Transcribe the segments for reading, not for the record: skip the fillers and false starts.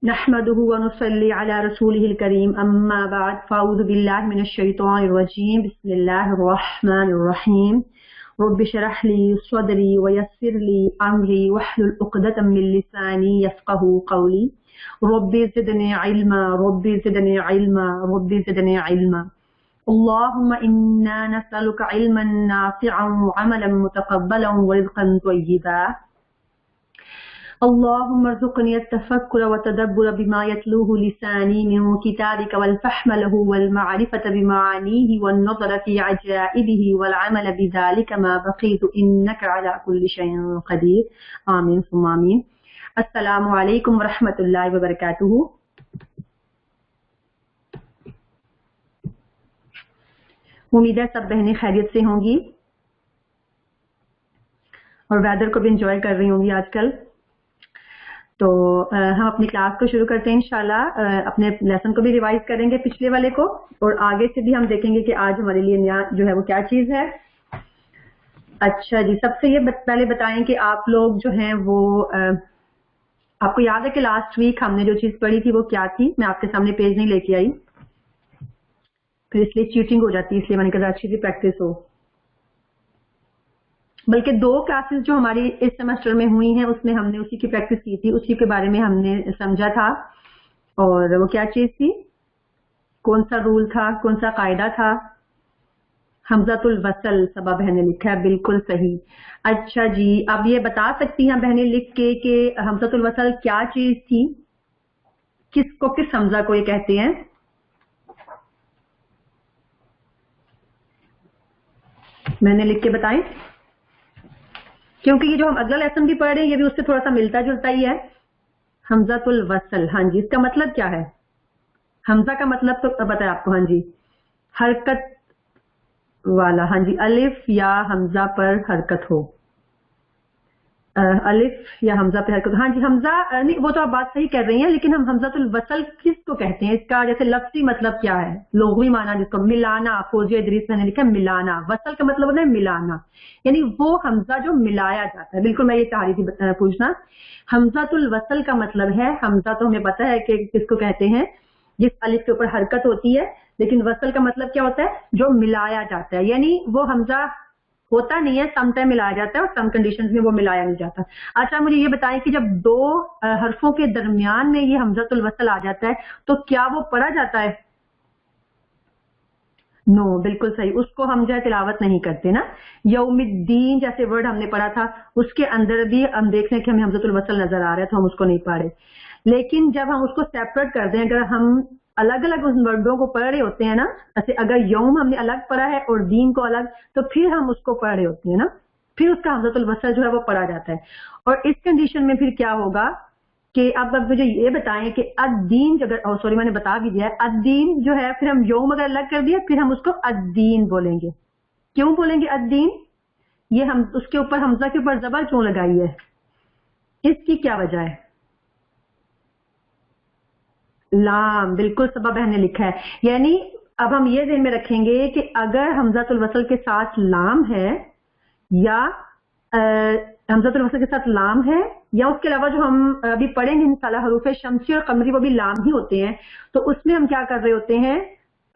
नहमदुहु व नुसल्ली अला रसूलिहिल करीम अम्मा बाद फ़अऊज़ु बिल्लाहि मिनश शैतानिर रजीम बिस्मिल्लाहिर रहमानिर रहीम रब्बि इश्रह ली सदरी व यस्सिर ली अमरी वहलुल उक़दतम मिन लिसानी यफ़क़हू क़ौली रब्बि ज़िदनी इल्मा रब्बि ज़िदनी इल्मा रब्बि ज़िदनी इल्मा अल्लाहुम्मा इन्ना नस्अलुका इल्मन नाफ़िअन व अमलन मुतक़ब्बलन व रिज़्क़न तय्यिबा अल्लाहुम्मा अर्ज़ुक़नी अत-तफ़क्कुर व तदब्बुर बिमा यतलूहु लिसानी मिन किताबिका वल फ़हम लहु वल मअरिफ़त बिमानीहि वन नज़र फ़ी अजाइबिहि वल अमल बिज़ालिका मा बक़ीतु इन्नका अला कुल्लि शैइन क़दीर आमीन सुम्मा आमीन। अस्सलामु अलैकुम व रहमतुल्लाहि व बरकातुहू। उम्मीद है सब बहनें खैरियत से होंगी और वेदर को भी एंजॉय कर रही होंगी आजकल। तो हम अपनी क्लास को शुरू करते हैं इंशाल्लाह। अपने लेसन को भी रिवाइज करेंगे पिछले वाले को, और आगे से भी हम देखेंगे कि आज हमारे लिए नया जो है वो क्या चीज है। अच्छा जी, सबसे ये पहले बताएं कि आप लोग जो हैं वो आपको याद है कि लास्ट वीक हमने जो चीज पढ़ी थी वो क्या थी? मैं आपके सामने पेज नहीं लेके आई, फिर इसलिए चीटिंग हो जाती है, इसलिए मैंने कहा अच्छी सी प्रैक्टिस हो। बल्कि 2 क्लासेस जो हमारी इस सेमेस्टर में हुई हैं उसमें हमने उसी की प्रैक्टिस की थी, उसी के बारे में हमने समझा था। और वो क्या चीज थी, कौन सा रूल था, कौन सा कायदा था? हमज़तुल वसल। सबा बहने लिखा है, बिल्कुल सही। अच्छा जी, अब ये बता सकती हैं बहनें लिख के कि हमज़तुल वसल क्या चीज थी, किसको, किस हमजा को ये कहते हैं? मैंने लिख के बताएं, क्योंकि ये जो हम अगला लेसन भी पढ़ रहे हैं ये भी उससे थोड़ा सा मिलता जुलता ही है। हमज़तुल वसल, हाँ जी, इसका मतलब क्या है? हमजा का मतलब तो पता है आपको, हाँ जी, हरकत वाला। हाँ जी, अलिफ या हमजा पर हरकत हो, अलिफ या हमजा पे हरकत। हाँ जी, हमजा नहीं, वो तो आप बात सही कर रही हैं, लेकिन हम हमज़तुल वसल किसको कहते हैं? इसका जैसे लफ्ज़ी मतलब क्या है, लुग़वी माना जिसको मिलाना। फौजिया इदरीस मैंने लिखा मिलाना। वसल का मतलब होता है मिलाना, यानी वो हमजा जो मिलाया जाता है। बिल्कुल मैं ये चाह रही थी पूछना। हमज़तुल वसल का मतलब है, हमजा तो हमें पता है कि किसको कहते हैं, जिस अलिफ के ऊपर हरकत होती है, लेकिन वसल का मतलब क्या होता है? जो मिलाया जाता है, यानी वो हमजा होता नहीं है, सम टाइम मिलाया जाता है और सम कंडीशंस में वो मिलाया नहीं जाता। अच्छा, मुझे ये बताएं कि जब 2 हरफों के दरमियान में ये हमज़तुल वसल आ जाता है तो क्या वो पढ़ा जाता है? नो, बिल्कुल सही, उसको हम जो है तिलावत नहीं करते ना। यौमिद्दीन जैसे वर्ड हमने पढ़ा था, उसके अंदर भी हम देख रहे हैं कि हमें हमज़तुल वसल नजर आ रहा है, तो हम उसको नहीं पढ़े। लेकिन जब हम उसको सेपरेट कर दें, अगर हम अलग अलग उन वर्डों को पढ़ रहे होते हैं ना, जैसे अगर यौम हमने अलग पढ़ा है और दीन को अलग, तो फिर हम उसको पढ़ रहे होते हैं ना, फिर उसका हमज़तुल वसल जो है वो पढ़ा जाता है। और इस कंडीशन में फिर क्या होगा कि अब मुझे ये बताएं कि अद्दीन, अगर सॉरी मैंने बता भी दिया है, अद्दीन जो है फिर हम यौम अगर अलग कर दिया फिर हम उसको अद्दीन बोलेंगे। क्यों बोलेंगे अद्दीन? ये हम उसके ऊपर हमजा के ऊपर जबर क्यों लगाई है, इसकी क्या वजह है? लाम, बिल्कुल सबा बहन ने लिखा है। यानी अब हम ये ध्यान में रखेंगे कि अगर हमज़तुल वसल के साथ लाम है, या हमज़तुल वसल के साथ लाम है, या उसके अलावा जो हम अभी पढ़ेंगे इंशाल्लाह हरूफ शम्सी और कमरी वो भी लाम ही होते हैं, तो उसमें हम क्या कर रहे होते हैं?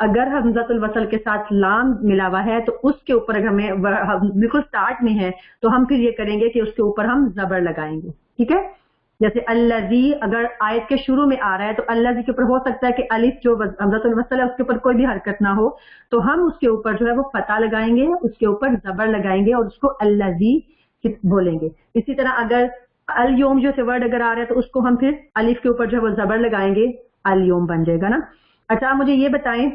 अगर हमज़तुल वसल के साथ लाम मिला हुआ है तो उसके ऊपर अगर हमें बिल्कुल स्टार्ट में है तो हम फिर ये करेंगे कि उसके ऊपर हम जबर लगाएंगे। ठीक है, जैसे अल्लज़ी अगर आयत के शुरू में आ रहा है तो अल्लज़ी के ऊपर हो सकता है कि अलिफ जो हमज़तुल वसल है उसके ऊपर कोई भी हरकत ना हो, तो हम उसके ऊपर जो है वो फता लगाएंगे, उसके ऊपर जबर लगाएंगे और उसको अल्लज़ी बोलेंगे। इसी तरह अगर अल यौम जो से वर्ड अगर आ रहा है तो उसको हम फिर अलिफ के ऊपर जो है वो जबर लगाएंगे, अल यौम बन जाएगा ना। अच्छा, मुझे ये बताएं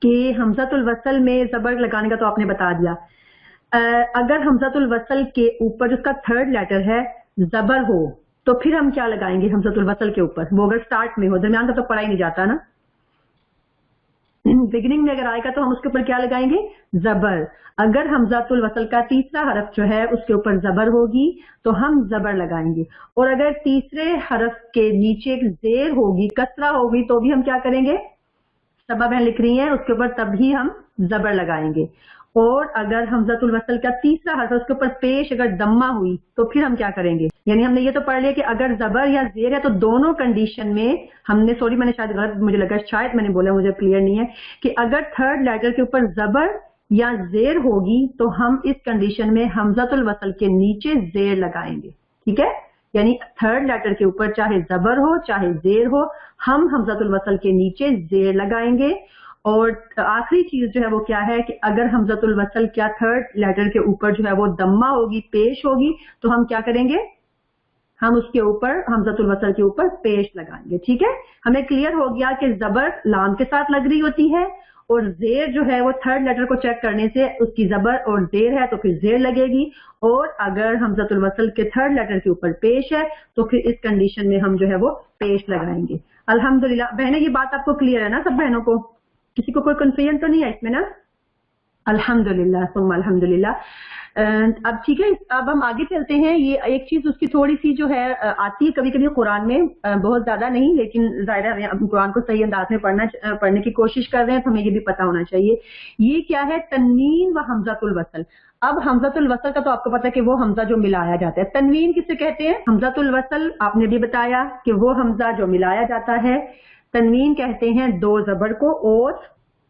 कि हमज़तुल वसल में जबर लगाने का तो आपने बता दिया। अगर हमज़तुल वसल के ऊपर जिसका थर्ड लेटर है जबर हो तो फिर हम क्या लगाएंगे हमज़तुल वसल के ऊपर? वो अगर स्टार्ट में हो, दरमियान का तो पढ़ा ही नहीं जाता ना, बिगिनिंग में अगर आएगा तो हम उसके ऊपर क्या लगाएंगे? जबर। अगर हमज़तुल वसल का तीसरा हरफ जो है उसके ऊपर जबर होगी तो हम जबर लगाएंगे, और अगर तीसरे हरफ के नीचे एक जेर होगी, कसरा होगी, तो भी हम क्या करेंगे? सबा बहन लिख रही हैं, उसके ऊपर तभी हम जबर लगाएंगे। और अगर हमज़तुल वसल का तीसरा हर्फ है उसके ऊपर पेश अगर दम्मा हुई तो फिर हम क्या करेंगे? यानी हमने ये तो पढ़ लिया कि अगर जबर या जेर है तो दोनों कंडीशन में हमने, सॉरी मैंने शायद गलत, मुझे लगा शायद मैंने बोला, मुझे क्लियर नहीं है, कि अगर थर्ड लेटर के ऊपर जबर या जेर होगी तो हम इस कंडीशन में हमज़तुल वसल के नीचे जेर लगाएंगे। ठीक है, यानी थर्ड लेटर के ऊपर चाहे जबर हो चाहे जेर हो, हम हमज़तुल वसल के नीचे जेर लगाएंगे। और आखिरी चीज जो है वो क्या है कि अगर हमज़तुल वसल क्या थर्ड लेटर के ऊपर जो है वो दम्मा होगी, पेश होगी, तो हम क्या करेंगे? हम उसके ऊपर हमज़तुल वसल के ऊपर पेश लगाएंगे। ठीक है, हमें क्लियर हो गया कि जबर लाम के साथ लग रही होती है और जेर जो है वो थर्ड लेटर को चेक करने से उसकी जबर और जेर है तो फिर जेर लगेगी, और अगर हमज़तुल वसल के थर्ड लेटर के ऊपर पेश है तो फिर इस कंडीशन में हम जो है वो पेश लगाएंगे। अल्हम्दुलिल्लाह बहनें, ये बात आपको क्लियर है ना सब बहनों को? किसी को कोई कंफ्यूजन तो नहीं है इसमें ना? अल्हम्दुलिल्लाह सुम्मा अल्हम्दुलिल्लाह। अब ठीक है, अब हम आगे चलते हैं। ये एक चीज उसकी थोड़ी सी जो है आती है कभी कभी कुरान में, बहुत ज्यादा नहीं, लेकिन जाहिर है हम कुरान को सही अंदाज में पढ़ने की कोशिश कर रहे हैं तो हमें ये भी पता होना चाहिए। ये क्या है? तन्वीन व हमज़तुल वसल। अब हमज़तुल वसल का तो आपको पता है कि वो हमजा जो मिलाया जाता है। तन्वीन किसे कहते हैं? हमज़तुल वसल आपने भी बताया कि वो हमजा जो मिलाया जाता है। तन्वीन कहते हैं दो जबर को और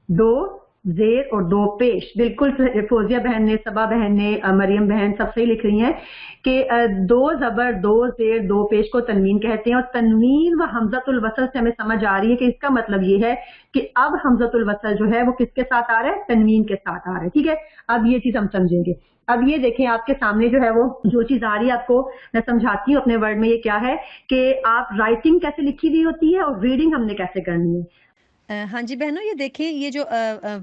दो जेर और दो पेश। बिल्कुल फौजिया बहन ने, सबा बहन ने, मरियम बहन सब सही लिख रही हैं कि दो जबर दो जेर दो पेश को तन्वीन कहते हैं। और तन्वीन व हमज़तुल वसल से हमें समझ आ रही है कि इसका मतलब ये है कि अब हमज़तुल वसल जो है वो किसके साथ आ रहा है? तन्वीन के साथ आ रहा है। ठीक है, अब ये चीज हम समझेंगे। अब ये देखें आपके सामने जो है वो जो चीज आ रही है आपको मैं समझाती हूँ अपने वर्ड में। ये क्या है कि आप राइटिंग कैसे लिखी हुई होती है और रीडिंग हमने कैसे करनी है। हाँ जी बहनों, ये देखिए, ये जो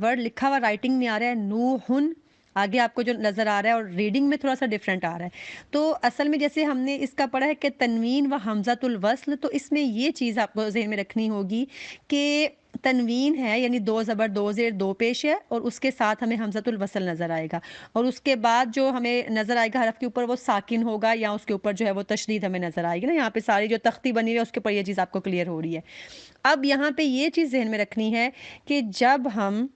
वर्ड लिखा हुआ राइटिंग में आ रहा है नूहुन, आगे आपको जो नज़र आ रहा है, और रीडिंग में थोड़ा सा डिफरेंट आ रहा है। तो असल में जैसे हमने इसका पढ़ा है कि तनवीन व हमज़तुल वस्ल, तो इसमें ये चीज़ आपको ज़हन में रखनी होगी कि तनवीन है यानी दो ज़बर दो ज़ेर दो पेश है, और उसके साथ हमें हमज़तुल वस्ल नज़र आएगा, और उसके बाद जो हमें नज़र आएगा हरफ के ऊपर वो साकिन होगा, या उसके ऊपर जो है वो तशदीद हमें नज़र आएगी ना। यहाँ पे सारी जो तख्ती बनी हुई है उसके ऊपर ये चीज़ आपको क्लियर हो रही है। अब यहाँ पे ये चीज़ ज़हन में रखनी है कि जब हम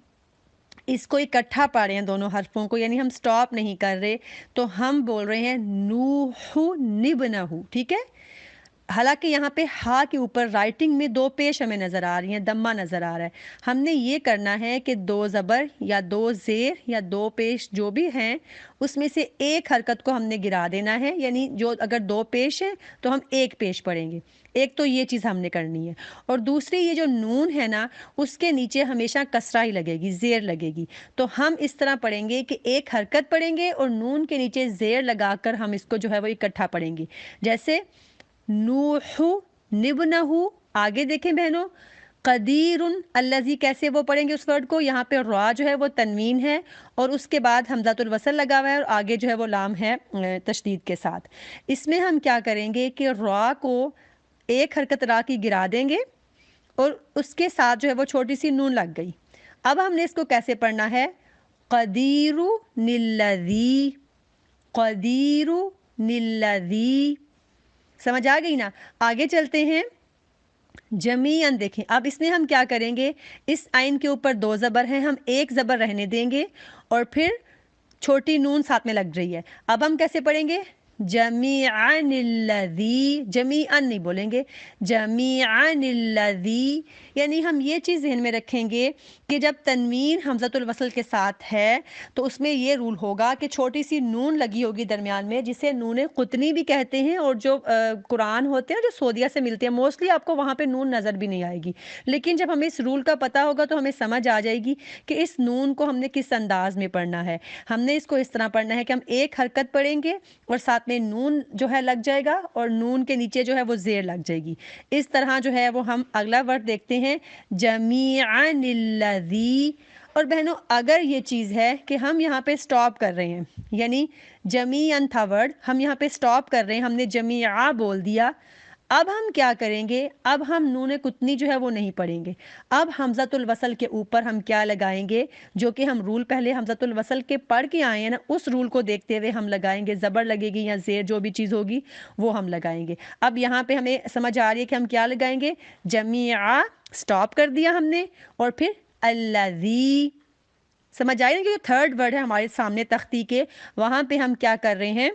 इसको इकट्ठा पढ़ रहे हैं दोनों हरफों को, यानी हम स्टॉप नहीं कर रहे, तो हम बोल रहे हैं नूहु निबनहु। ठीक है, हालांकि यहाँ पे हा के ऊपर राइटिंग में दो पेश हमें नज़र आ रही हैं, दम्मा नज़र आ रहा है। हमने ये करना है कि दो ज़बर या दो ज़ेर या दो पेश जो भी हैं उसमें से एक हरकत को हमने गिरा देना है, यानी जो अगर दो पेश है तो हम एक पेश पढ़ेंगे। एक तो ये चीज़ हमने करनी है, और दूसरी ये जो नून है ना उसके नीचे हमेशा कसरा ही लगेगी, ज़ेर लगेगी। तो हम इस तरह पढ़ेंगे कि एक हरकत पढ़ेंगे और नून के नीचे ज़ेर लगाकर हम इसको जो है वो इकट्ठा पढ़ेंगे। जैसे नूहु निबनहु, आगे देखें बहनों, कदीरुन अल्लज़ी, कैसे वो पढ़ेंगे उस वर्ड को? यहाँ पे रा जो है वो तनवीन है और उसके बाद हमज़तुल वसल लगा हुआ है और आगे जो है वो लाम है तशदीद के साथ। इसमें हम क्या करेंगे कि रा को एक हरकत रा की गिरा देंगे और उसके साथ जो है वो छोटी सी नून लग गई। अब हमने इसको कैसे पढ़ना है? कदीरु निल्लज़ी, कदीरु निल्लज़ी। समझ आ गई ना? आगे चलते हैं। जमीअन देखें, अब इसमें हम क्या करेंगे? इस आइन के ऊपर दो ज़बर हैं, हम एक ज़बर रहने देंगे और फिर छोटी नून साथ में लग रही है। अब हम कैसे पढ़ेंगे? जमीअनिल्लज़ी, जमीअन नहीं बोलेंगे, जमीअनिल्लज़ी। यानी हम ये चीज़ ज़हन में रखेंगे कि जब तनवीन हमज़तुल वसल के साथ है तो उसमें ये रूल होगा कि छोटी सी नून लगी होगी दरमियान में, जिसे नून कुतनी भी कहते हैं, और जो कुरान होते हैं जो सोदिया से मिलते हैं मोस्टली आपको वहाँ पे नून नज़र भी नहीं आएगी, लेकिन जब हमें इस रूल का पता होगा तो हमें समझ आ जाएगी कि इस नून को हमने किस अंदाज में पढ़ना है। हमने इसको इस तरह पढ़ना है कि हम एक हरकत पढ़ेंगे और साथ में नून जो है लग जाएगा और नून के नीचे जो है वो ज़ेर लग जाएगी। इस तरह जो है वो हम अगला वर्ड देखते हैं, जमीअनिल्लज़ी। और बहनों, अगर ये चीज़ है कि हम यहाँ पे स्टॉप कर रहे हैं, यानी जमीअन था वर्ड, हम यहाँ पे स्टॉप कर रहे हैं, हमने जमीआ बोल दिया, अब हम क्या करेंगे? अब हम नून कुतनी जो है वो नहीं पढ़ेंगे। अब हमज़तुल वसल के ऊपर हम क्या लगाएंगे? जो कि हम रूल पहले हमज़तुल वसल के पढ़ के आए हैं ना, उस रूल को देखते हुए हम लगाएंगे। ज़बर लगेगी या ज़ेर जो भी चीज़ होगी वो हम लगाएंगे। अब यहाँ पे हमें समझ आ रही है कि हम क्या लगाएंगे? जमीआ, स्टॉप कर दिया हमने, और फिर अल्लज़ी। समझ आई ना कि जो थर्ड वर्ड है हमारे सामने तख्ती के, वहां पे हम क्या कर रहे हैं,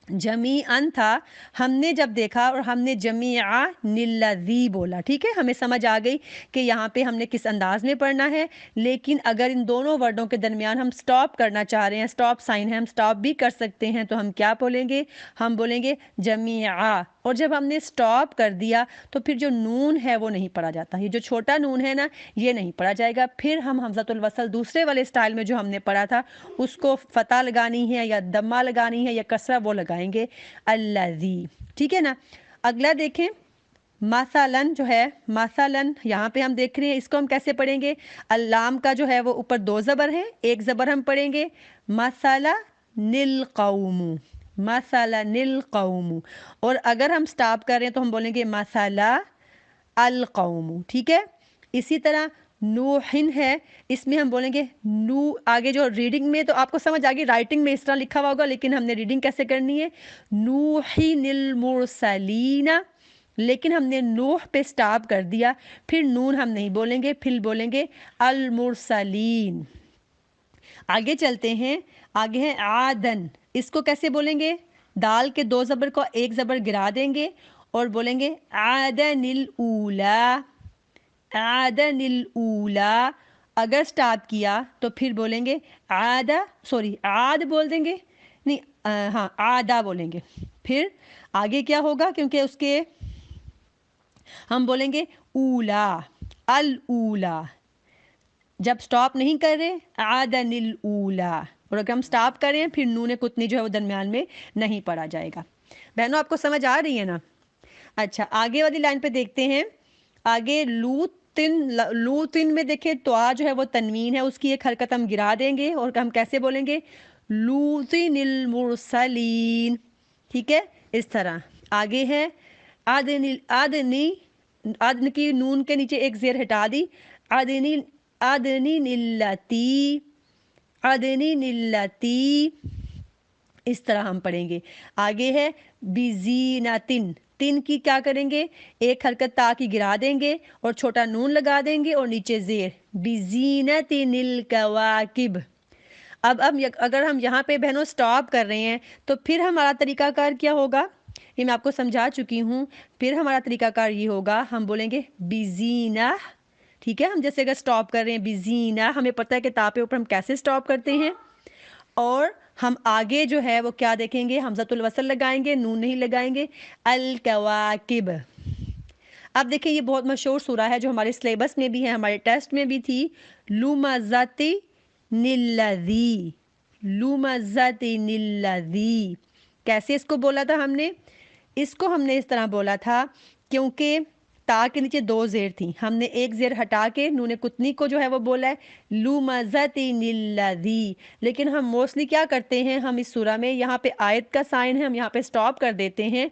जमीअन था, हमने जब देखा और हमने जमीआ निल्लज़ी बोला, ठीक है, हमें समझ आ गई कि यहाँ पे हमने किस अंदाज में पढ़ना है। लेकिन अगर इन दोनों वर्डों के दरमियान हम स्टॉप करना चाह रहे हैं, स्टॉप साइन है, हम स्टॉप भी कर सकते हैं, तो हम क्या बोलेंगे, हम बोलेंगे जमीआ। और जब हमने स्टॉप कर दिया तो फिर जो नून है वो नहीं पढ़ा जाता, ये जो छोटा नून है ना ये नहीं पढ़ा जाएगा। फिर हम हमज़तुल वसल दूसरे वाले स्टाइल में जो हमने पढ़ा था उसको फतह लगानी है या दम्मा लगानी है या कसरा, वो लगाएंगे अल्लज़ी, ठीक है ना। अगला देखें, मसलन जो है, मसलन यहाँ पे हम देख रहे हैं, इसको हम कैसे पढ़ेंगे, अल्लाम का जो है वो ऊपर दो ज़बर है, एक ज़बर हम पढ़ेंगे मसला निल कौमु, मसला निल कौमु। और अगर हम स्टॉप कर रहे हैं तो हम बोलेंगे मसला अल कौमु, ठीक है। इसी तरह नूहिन है, इसमें हम बोलेंगे नू, आगे जो रीडिंग में तो आपको समझ आ गई, राइटिंग में इस तरह लिखा हुआ होगा, लेकिन हमने रीडिंग कैसे करनी है, नूहिनिल मुरसलीना, लेकिन हमने नूह पे स्टॉप कर दिया, फिर नून हम नहीं बोलेंगे, फिर बोलेंगे अल मुरसलीन। आगे चलते हैं, आगे है आदन, इसको कैसे बोलेंगे, दाल के दो ज़बर को एक ज़बर गिरा देंगे और बोलेंगे आदनिल ऊला, आदनिल ऊला। अगर स्टार्ट किया तो फिर बोलेंगे आदा, सॉरी आद बोल देंगे, नहीं हाँ आदा बोलेंगे। फिर आगे क्या होगा, क्योंकि उसके हम बोलेंगे ऊला, अल ऊला। जब स्टॉप नहीं कर रहे आदनिल ऊला, और अगर हम स्टॉप करें फिर नून कुतनी जो है वो दरमियान में नहीं पढ़ा जाएगा। बहनों आपको समझ आ रही है ना। अच्छा आगे वाली लाइन पे देखते हैं, आगे लूतिन, लूतिन में देखें तो आ जो है वो तनवीन है, उसकी एक हरकत हम गिरा देंगे और हम कैसे बोलेंगे लूतिनिल मुरसलीन, ठीक है, इस तरह। आगे है आदनी, आदनी, आदन की नून के नीचे एक जेर हटा दी, आदनी, आदनी निल्लती, आदनी निल्लती, इस तरह हम पढ़ेंगे। आगे है बिजीनातिन, तिन की क्या करेंगे, एक हरकत ता की गिरा देंगे और छोटा नून लगा देंगे और नीचे जेर बिजीनतिनिल कवाकिब। अब अगर हम यहाँ पे बहनों स्टॉप कर रहे हैं तो फिर हमारा तरीकाकार क्या होगा, ये मैं आपको समझा चुकी हूँ। फिर हमारा तरीकाकार ये होगा, हम बोलेंगे बिजीना, ठीक है। हम जैसे अगर स्टॉप कर रहे हैं बिजीना, हमें पता है कि ता पे ऊपर हम कैसे स्टॉप करते हैं। और हम आगे जो है वो क्या देखेंगे, हमज़तुल वसल लगाएंगे, नून नहीं लगाएंगे, अल कवाकिब। अब देखिए ये बहुत मशहूर सूरा है जो हमारे सिलेबस में भी है, हमारे टेस्ट में भी थी, लुमज़ती निल्लज़ी, लुमज़ती निल्लज़ी। कैसे इसको बोला था हमने, इसको हमने इस तरह बोला था क्योंकि ता के नीचे दो जेर थी, हमने एक जेर हटा के नूने कुतनी को जो है वो बोला है लुमज़ती निल्लज़ी। लेकिन हम मोस्टली क्या करते हैं, हम इस सूरा में यहाँ पे आयत का साइन है, हम यहाँ पे स्टॉप कर देते हैं,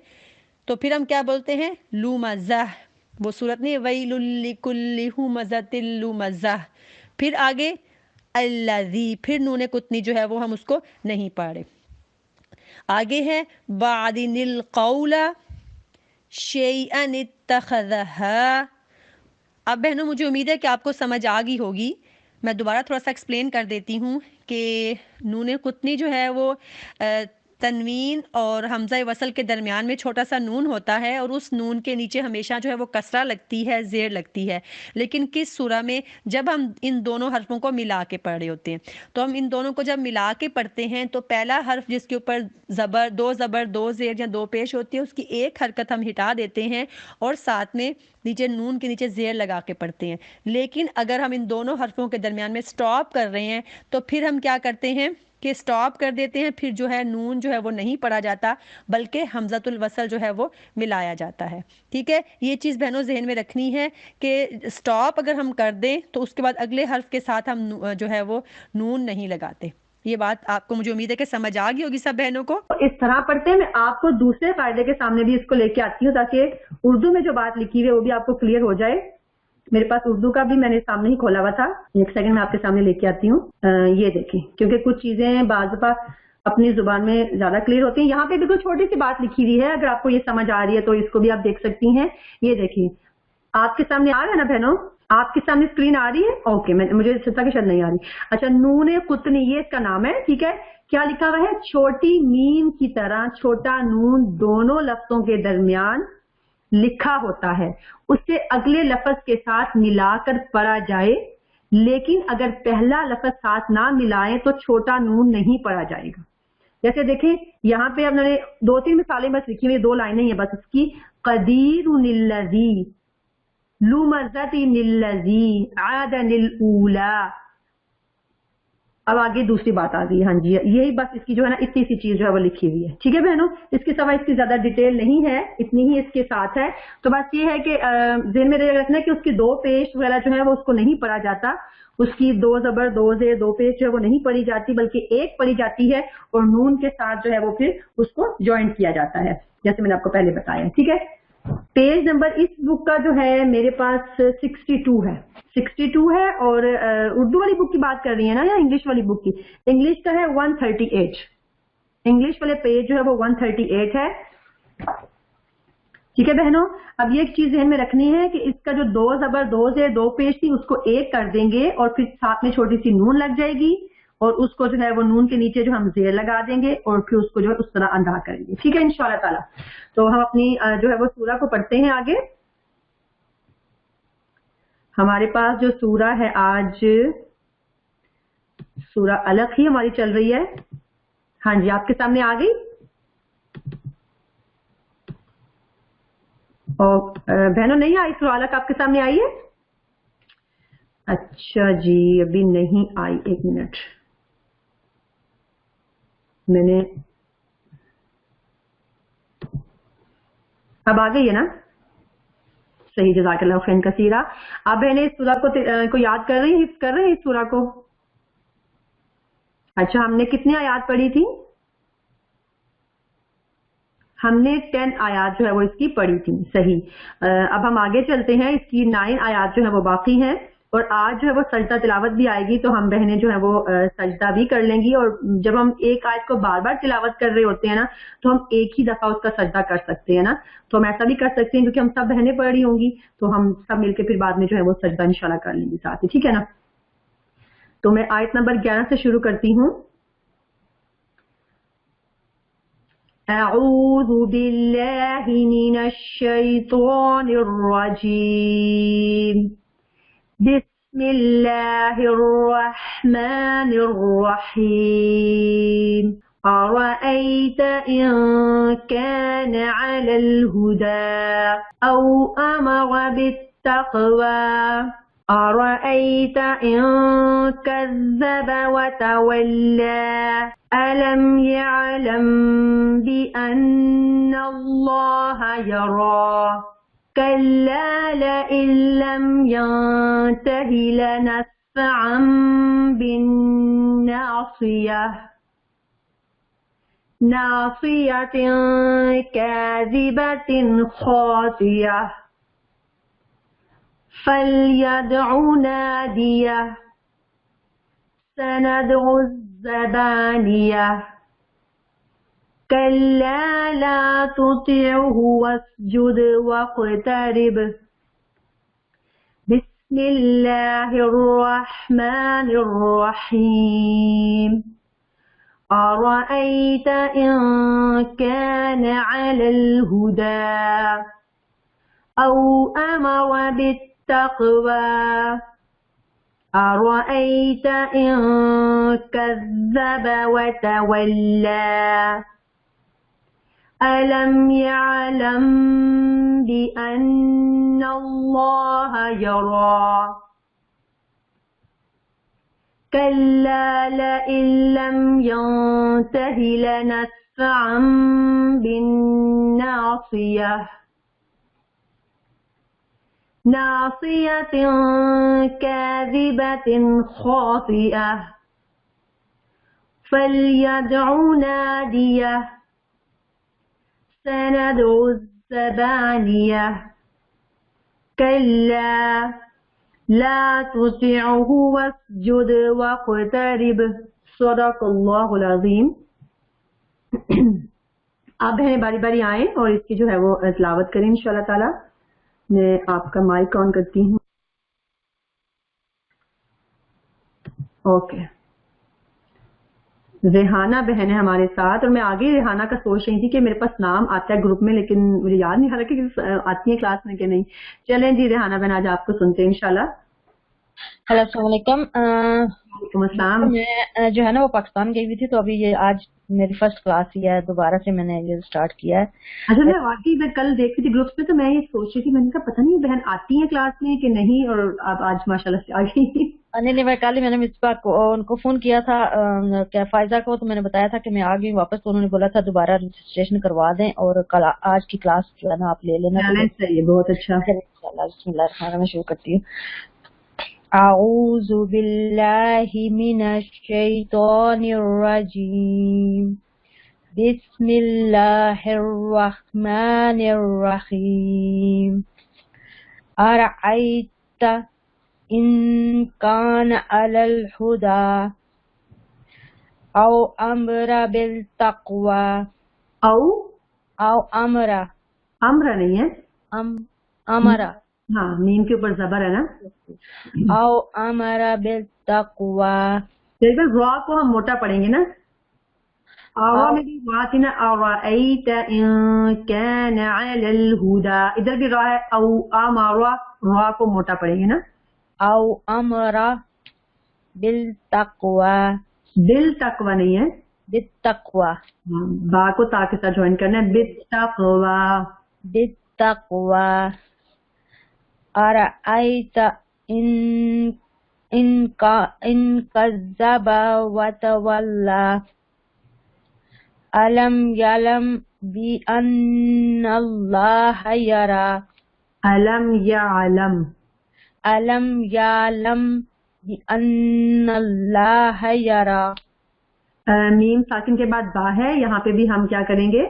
तो फिर हम क्या बोलते हैं लुमज़ह, वो सूरत नहीं वैलुल लिकुल्लि हुमज़तिल लुमज़ह। फिर आगे अल्लज़ी, फिर नूने कुतनी जो है वो हम उसको नहीं पढ़े। आगे है बादिनिल कौला शैअन इत्तख़ज़हा। अब बहनों मुझे उम्मीद है कि आपको समझ आ गई होगी, मैं दोबारा थोड़ा सा एक्सप्लेन कर देती हूँ कि नून कुतनी जो है वो तनवीन और हमज़ा वसल के दरमियान में छोटा सा नून होता है और उस नून के नीचे हमेशा जो है वो कसरा लगती है, ज़ेर लगती है। लेकिन किस सूरा में, जब हम इन दोनों हर्फों को मिला के पढ़ रहे होते हैं, तो हम इन दोनों को जब मिला के पढ़ते हैं तो पहला हर्फ जिसके ऊपर ज़बर दो ज़ेर या दो पेश होती है, उसकी एक हरकत हम हटा देते हैं और साथ में नीचे नून के नीचे ज़ेर लगा के पढ़ते हैं। लेकिन अगर हम इन दोनों हर्फों के दरमियान में स्टॉप कर रहे हैं तो फिर हम क्या करते हैं कि स्टॉप कर देते हैं, फिर जो है नून जो है वो नहीं पढ़ा जाता बल्कि हमज़तुल वसल जो है वो मिलाया जाता है, ठीक है। ये चीज़ बहनों जहन में रखनी है कि स्टॉप अगर हम कर दें तो उसके बाद अगले हर्फ के साथ हम जो है वो नून नहीं लगाते। ये बात आपको मुझे उम्मीद है कि समझ आ गई होगी सब बहनों को। इस तरह पढ़ते हैं, मैं आपको दूसरे कायदे के सामने भी इसको लेके आती हूँ ताकि उर्दू में जो बात लिखी हुई है वो भी आपको क्लियर हो जाए। मेरे पास उर्दू का भी मैंने सामने ही खोला हुआ था, एक सेकंड में आपके सामने लेके आती हूँ। ये देखें, क्योंकि कुछ चीजें बाज़ दफा अपनी जुबान में ज्यादा क्लियर होती हैं। यहाँ पे बिल्कुल छोटी सी बात लिखी हुई है, अगर आपको ये समझ आ रही है तो इसको भी आप देख सकती हैं। ये देखिए आपके सामने आ रहा है ना बहनों, آپ کے سامنے اسکرین آ رہی ہے؟ اوکے، مجھے ستا کہ شاید نہیں آ رہی. اچھا، نون قطنی یہ اس کا نام ہے. ٹھیک ہے، کیا لکھا ہوا ہے؟ چھوٹی میم کی طرح چھوٹا نون دونوں لفظوں کے درمیان لکھا ہوتا ہے، اسے اگلے لفظ کے ساتھ ملا کر پڑھا جائے، لیکن اگر پہلا لفظ ساتھ نہ ملائے تو چھوٹا نون نہیں پڑھا جائے گا. جیسے دیکھیں یہاں پہ اب میں نے 2-3 مثالیں بس لکھی ہوئی، 2 لائنیں ہیں بس اس کی. قدیر الذی، لمزت الذی، عادن الاولی. اب آگے دوسری بات آ گئی. ہاں جی، یہی بس اس کی جو ہے نا اتنی سی چیز جو ہے وہ لکھی ہوئی ہے. ٹھیک ہے بہنوں، اس کے سوا اس کی زیادہ ڈیٹیل نہیں ہے، اتنی ہی اس کے ساتھ ہے. تو بس یہ ہے کہ ذہن میں رکھنا ہے کہ اس کی 2 پیش وغیرہ جو ہے وہ اس کو نہیں پڑھا جاتا، اس کی 2 زبر 2 زیر 2 پیش جو ہے وہ نہیں پڑھی جاتی، بلکہ ایک پڑھی جاتی ہے اور نون کے ساتھ جو ہے وہ پھر اس کو جوائنٹ کیا جاتا ہے، جیسے میں نے آپ کو پہلے بتایا. ٹھیک ہے، پیج نمبر اس بک کا جو ہے میرے پاس 62 ہے. 62 ہے. اور اردو والی بک کی بات کر رہی ہے نا یا انگلش والی بک کی؟ انگلش کا ہے 138. انگلش والے پیج جو ہے وہ 138 ہے. ٹھیک ہے بہنوں، اب یہ ایک چیز ذہن میں رکھنی ہے کہ اس کا جو 2 زبر 2 زیر 2 پیش تھی اس کو ایک کر دیں گے اور پھر ساتھ میں چھوٹی سی نون لگ جائے گی اور اس کو جو ہے وہ نون کے نیچے جو ہم زیر لگا دیں گے اور پھر اس کو جو ہے اس طرح ادا کریں گے. ٹھیک ہے انشاءاللہ تعالیٰ. تو ہم اپنی جو ہے وہ سورہ کو پڑھتے ہیں آگے. ہمارے پاس جو سورہ ہے آج سورہ الگ ہی ہماری چل رہی ہے. ہاں جی، آپ کے سامنے آ گئی. اور بہنوں نہیں آئی سورہ الگ آپ کے سامنے آئی ہے؟ اچھا جی، ابھی نہیں آئی. 1 منٹ، میں نے اب آ گئی ہے نا؟ صحیح، جزاک اللہ خیر کثیرہ. آپ بہنیں اس سورہ کو یاد کر رہی ہیں، حفظ کر رہے ہیں اس سورہ کو؟ اچھا، ہم نے کتنی آیات پڑھی تھی؟ ہم نے 10 آیات جو ہے وہ اس کی پڑھی تھی. صحیح. اب ہم آگے چلتے ہیں. اس کی 9 آیات جو ہے وہ باقی ہیں اور آج جو ہے وہ سجدہ تلاوت بھی آئے گی، تو ہم بہنیں جو ہے وہ سجدہ بھی کر لیں گی. اور جب ہم ایک آیت کو بار بار تلاوت کر رہے ہوتے ہیں نا تو ہم ایک ہی دفعہ اس کا سجدہ کر سکتے ہیں نا. تو ہم ایسا بھی کر سکتے ہیں کیونکہ ہم سب بہنیں پڑھ رہی ہوں گی تو ہم سب مل کے پھر بعد میں جو ہے وہ سجدہ انشاءاللہ کر لیں گے ساتھ ہی. ٹھیک ہے نا؟ تو میں آیت نمبر 11 سے شروع کرتی ہوں. اعوذ باللہ من الشیطان الرجیم. بسم اللہ الرحمن الرحیم. أرأيت إن كان على الهدى أو أمر بالتقوى أرأيت إن كذب وتولى ألم يعلم بأن الله يرى كلا لئن لم ينته لنسفعا بالناصية ناصية كاذبة خاطئة فليدع ناديه سندع الزبانية كلا لا تطعه واسجد واقترب. بسم الله الرحمن الرحيم. أرأيت إن كان على الهدى أو أمر بالتقوى أرأيت إن كذب وتولى ألم يعلم بأن الله يرى كلا لئن لم ينته لنسفعا بالناصية ناصية كاذبة خاطئة فليدع ناديه سندع الزبانية كلا لا تطعه واسجد واقترب. صدق اللہ العظیم. آپ بہنیں باری باری آئیں اور اس کی جو ہے وہ تلاوت کریں انشاءاللہ تعالی. میں آپ کا مائک آن کرتی ہوں. ओके, रेहाना बहन है हमारे साथ, और मैं आगे रेहाना का सोच रही थी कि मेरे पास नाम आता है ग्रुप में, लेकिन मुझे याद नहीं आ रहा कि आती है क्लास में कि नहीं। चलें जी रेहाना बहन, आज आपको सुनते हैं इंशाल्लाह। हेलो, अस्सलाम वालेकुम। वालेकुम अस्सलाम। मैं जो है ना वो पाकिस्तान गई हुई थी, तो अभी ये आज मेरी फर्स्ट क्लास ही है, दोबारा से मैंने ये स्टार्ट किया है। अच्छा, मैं वाकई मैं कल देख रही थी ग्रुप्स में, तो मैं ये सोच रही थी, मैंने कहा पता नहीं बहन आती है क्लास में कि नहीं, और अब आज माशाल्लाह से आ गई। नहीं, मैं कल ही मैंने मिसबा को उनको फोन किया था, क्या फायजा को, तो मैंने बताया था कि मैं आ गई वापस, तो उन्होंने बोला था दोबारा रजिस्ट्रेशन करवा दें और कल आज की क्लास जो है ना आप ले लेना। चैलेंज सही है, बहुत अच्छा। बिस्मिल्लाह मैं शुरू करती हूँ। अऊज़ु बिल्लाहि मिनश शैतानिर रजीम। बिस्मिल्लाहिर रहमानिर रहीम। अरअयता इन कान अलल हुदा औ अमरा बिल तक़वा। औ अमरा नहीं है, अमरा हाँ मीम के ऊपर जबर है ना। औ अमरा बिल तक़वा। देखिए रॉ को हम मोटा पढ़ेंगे ना, आवा में भी रॉ थी ना, अरअयता इन कान अलल हुदा, इधर भी रॉ है, औ अमरा, रॉ को मोटा पढ़ेंगे ना। औ अमरा बिल तक़वा, दिल तकवा नहीं है, बित तक़वा, बा को ता के साथ ज्वाइन करना है, बित तकवा। बित तक़वा। अरअयता इन कज़्ज़बा व तवल्ला। अलम यलम बि अन्नल्लाह यरा। अलम यअलम, अलम यलम बि अन्नल्लाह यरा। मीम साकिन के बाद बा है, यहाँ पे भी हम क्या करेंगे,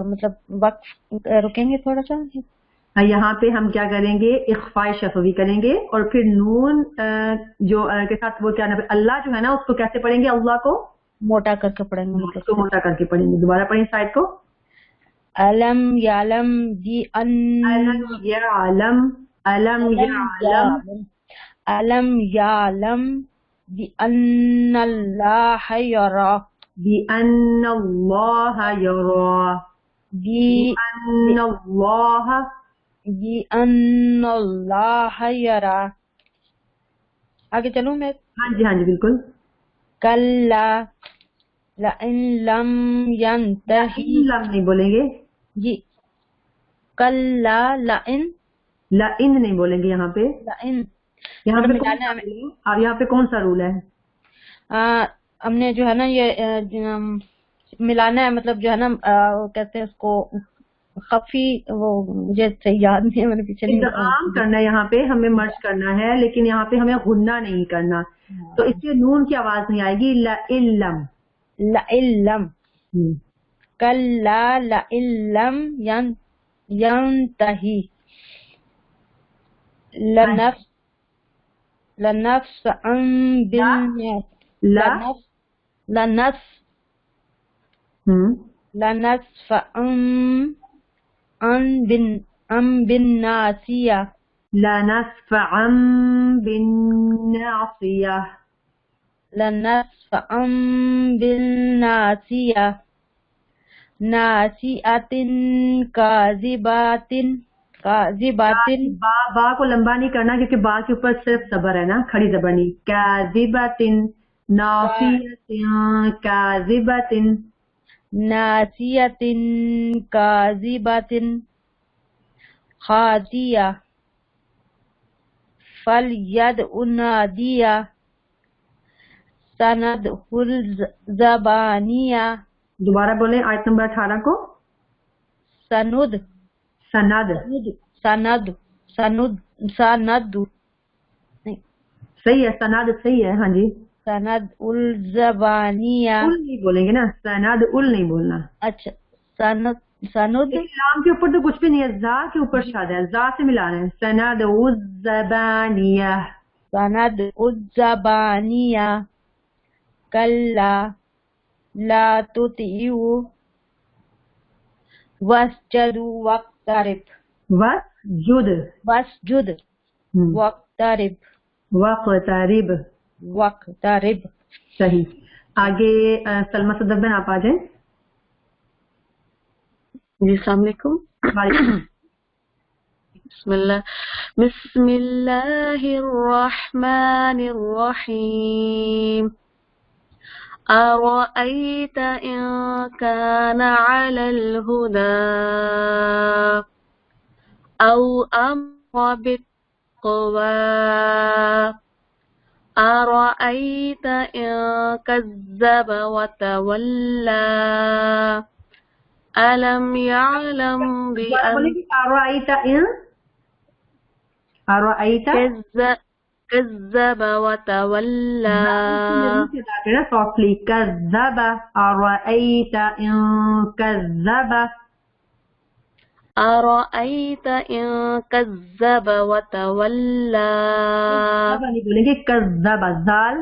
मतलब वक्त रुकेंगे थोड़ा सा। यहाँ पे हम क्या करेंगे, इख्फाए शफवी करेंगे, और फिर नून जो के साथ वो क्या नाम है, अल्लाह जो है ना, उसको कैसे पढ़ेंगे, अल्लाह को मोटा करके पढ़ेंगे, मतलब उसको मोटा करके पढ़ेंगे। दोबारा पढ़ें साइड को। अलम यालम बि अलम यअलम, अलम यअलम, अलम यालम बि अन्नल्लाह यरा। बि अन्नल्लाह यरा, बि अन्नल्लाह यरा। आगे चलूं मैं? हाँ जी बिल्कुल। कल्ला लइन लम यंतही। लम नहीं बोलेंगे जी, कल्ला लइन, लाइन नहीं बोलेंगे यहाँ पे। लइन यहाँ पे मिलाना है। अब यहाँ पे कौन सा रूल है, हमने जो है ना ये मिलाना है, मतलब जो है ना कहते हैं उसको खफी, वो मुझे सही याद नहीं है, मैंने पीछे नहीं इदगाम करना है, यहाँ पे हमें मर्ज करना है, लेकिन यहाँ पे हमें गुन्ना नहीं करना, तो इसलिए नून की आवाज नहीं आएगी, लइल्लम। लइल्लम, कल्ला लइल्लम यंतही लनफ्स लनफ्सअन बिन लनफ्सअन बिन नासिया। लनस्फअन बिन्नासिया, लनस्फअन बिन नासिया। नासिअतिन काजिबातिन, बा को लंबा नहीं करना, क्योंकि बा के ऊपर सिर्फ जबर है ना, खड़ी जबर नहीं। काजिबातिन, नासियतिन, काजिबातिन, नासियतिन काजिबातिन। खातिया फलयद उनादिया सनद हुल जबानिया। दोबारा बोले आयत नंबर 18 को। सनुद सनद, सनद सनुद सनद नहीं, सही है, सनद सही है, हाँ जी। सनद उल जबानिया, उल नहीं बोलेंगे ना, सनद उल नहीं बोलना। अच्छा, सनद सनुद। लाम के ऊपर तो कुछ भी नहीं है, जा के ऊपर शाद है, जा से मिलाना है। सनद उज जबानिया, सनद उज जबानिया। कल्ला ला तुतिउ वस्जदु वक्तरिब। वस्जुद, वस्जुद वक्तरिब। واقترب. وقترب. واقترب. صحیح. آگے سلمہ صدف بن آپ آ جائیں. جی السلام علیکم. بسم اللہ الرحمن الرحیم. أرأيت إن كان على الهدى أو أمر بالتقوى أرأيت إن كذب وتولى ألم يعلم بأن كذب وتولى softly. كذب. أرأيت إن كذب. أرأيت إن كذب وتولى. نہیں بولیں گے كذب. زال